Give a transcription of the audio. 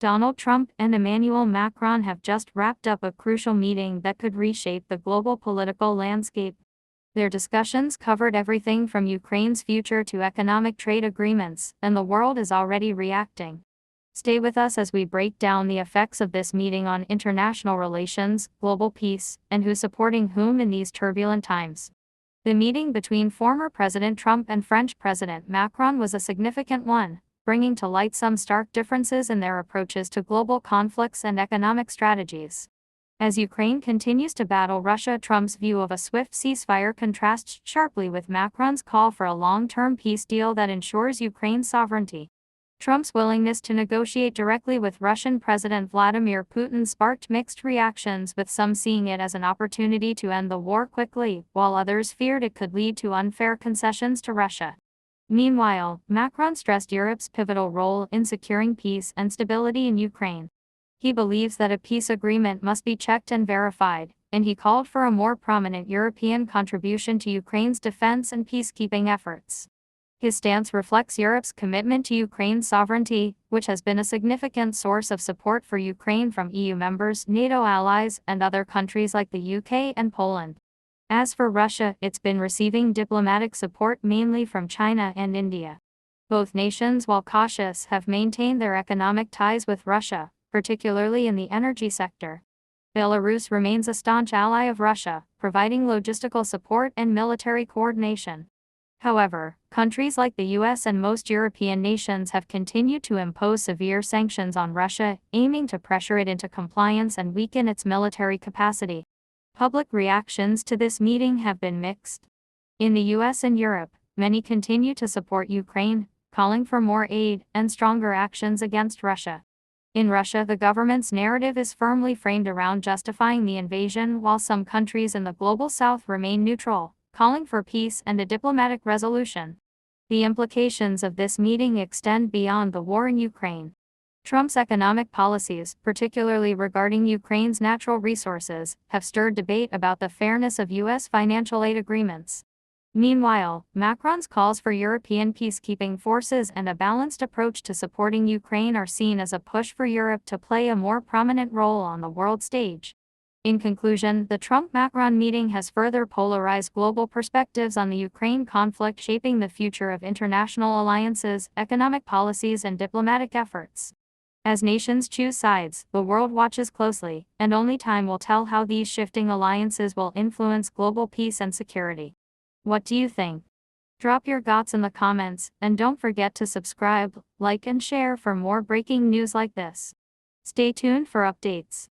Donald Trump and Emmanuel Macron have just wrapped up a crucial meeting that could reshape the global political landscape. Their discussions covered everything from Ukraine's future to economic trade agreements, and the world is already reacting. Stay with us as we break down the effects of this meeting on international relations, global peace, and who's supporting whom in these turbulent times. The meeting between former President Trump and French President Macron was a significant one, bringing to light some stark differences in their approaches to global conflicts and economic strategies. As Ukraine continues to battle Russia, Trump's view of a swift ceasefire contrasts sharply with Macron's call for a long-term peace deal that ensures Ukraine's sovereignty. Trump's willingness to negotiate directly with Russian President Vladimir Putin sparked mixed reactions, with some seeing it as an opportunity to end the war quickly, while others feared it could lead to unfair concessions to Russia. Meanwhile, Macron stressed Europe's pivotal role in securing peace and stability in Ukraine. He believes that a peace agreement must be checked and verified, and he called for a more prominent European contribution to Ukraine's defense and peacekeeping efforts. His stance reflects Europe's commitment to Ukraine's sovereignty, which has been a significant source of support for Ukraine from EU members, NATO allies, and other countries like the UK and Poland. As for Russia, it's been receiving diplomatic support mainly from China and India. Both nations, while cautious, have maintained their economic ties with Russia, particularly in the energy sector. Belarus remains a staunch ally of Russia, providing logistical support and military coordination. However, countries like the U.S. and most European nations have continued to impose severe sanctions on Russia, aiming to pressure it into compliance and weaken its military capacity. Public reactions to this meeting have been mixed. In the U.S. and Europe, many continue to support Ukraine, calling for more aid and stronger actions against Russia. In Russia, the government's narrative is firmly framed around justifying the invasion, while some countries in the global south remain neutral, calling for peace and a diplomatic resolution. The implications of this meeting extend beyond the war in Ukraine. Trump's economic policies, particularly regarding Ukraine's natural resources, have stirred debate about the fairness of U.S. financial aid agreements. Meanwhile, Macron's calls for European peacekeeping forces and a balanced approach to supporting Ukraine are seen as a push for Europe to play a more prominent role on the world stage. In conclusion, the Trump-Macron meeting has further polarized global perspectives on the Ukraine conflict, shaping the future of international alliances, economic policies, and diplomatic efforts. As nations choose sides, the world watches closely, and only time will tell how these shifting alliances will influence global peace and security. What do you think? Drop your thoughts in the comments, and don't forget to subscribe, like, and share for more breaking news like this. Stay tuned for updates.